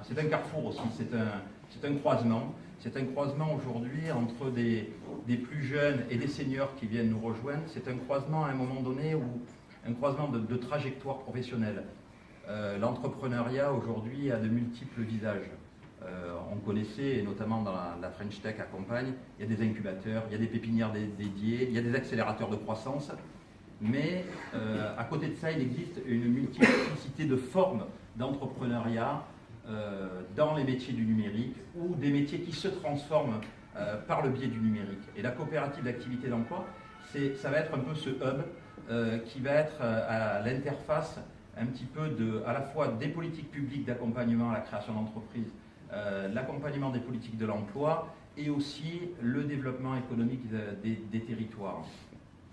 c'est un carrefour aussi, c'est un croisement. C'est un croisement aujourd'hui entre des plus jeunes et des seniors qui viennent nous rejoindre. C'est un croisement à un moment donné, un croisement de trajectoires professionnelles. L'entrepreneuriat aujourd'hui a de multiples visages. On connaissait, et notamment dans la French Tech à Compagne, il y a des incubateurs, il y a des pépinières dédiées, il y a des accélérateurs de croissance. Mais à côté de ça, il existe une multiplicité de formes d'entrepreneuriat dans les métiers du numérique ou des métiers qui se transforment par le biais du numérique. Et la coopérative d'activité d'emploi, ça va être un peu ce hub qui va être à l'interface un petit peu à la fois des politiques publiques d'accompagnement à la création d'entreprises, l'accompagnement des politiques de l'emploi et aussi le développement économique des territoires.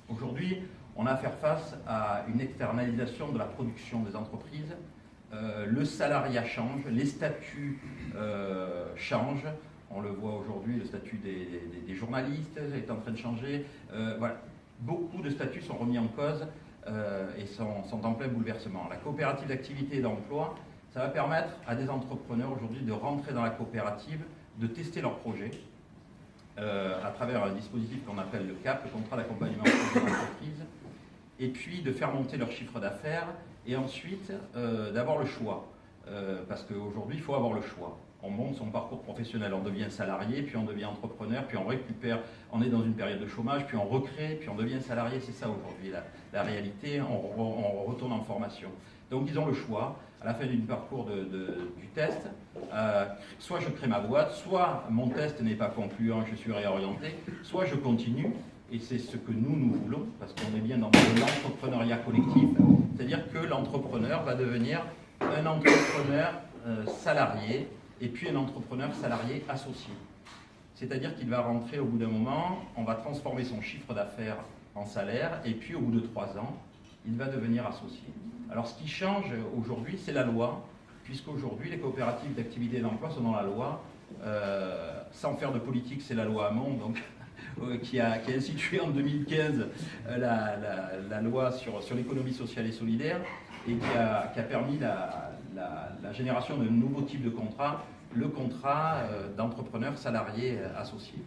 Aujourd'hui, on a à faire face à une externalisation de la production des entreprises. Le salariat change, les statuts changent. On le voit aujourd'hui, le statut des journalistes est en train de changer. Voilà. Beaucoup de statuts sont remis en cause et sont en plein bouleversement. La coopérative d'activité et d'emploi, ça va permettre à des entrepreneurs aujourd'hui de rentrer dans la coopérative, de tester leurs projets à travers un dispositif qu'on appelle le CAP, le contrat d'accompagnement de l'entreprise, et puis de faire monter leur chiffre d'affaires et ensuite d'avoir le choix. Parce qu'aujourd'hui, il faut avoir le choix. On monte son parcours professionnel, on devient salarié, puis on devient entrepreneur, puis on récupère, on est dans une période de chômage, puis on recrée, puis on devient salarié. C'est ça aujourd'hui la réalité, on retourne en formation. Donc ils ont le choix, à la fin du parcours du test, soit je crée ma boîte, soit mon test n'est pas concluant, je suis réorienté, soit je continue, et c'est ce que nous voulons, parce qu'on est bien dans l'entrepreneuriat collectif, c'est-à-dire que l'entrepreneur va devenir un entrepreneur salarié, et puis un entrepreneur salarié associé. C'est-à-dire qu'il va rentrer au bout d'un moment, on va transformer son chiffre d'affaires en salaire, et puis au bout de 3 ans, il va devenir associé. Alors ce qui change aujourd'hui, c'est la loi, puisqu'aujourd'hui les coopératives d'activité et d'emploi sont dans la loi. Sans faire de politique, c'est la loi Hamon, donc, qui a institué en 2015 la loi sur l'économie sociale et solidaire, et qui a permis la génération d'un nouveau type de contrat, le contrat d'entrepreneur salarié associé.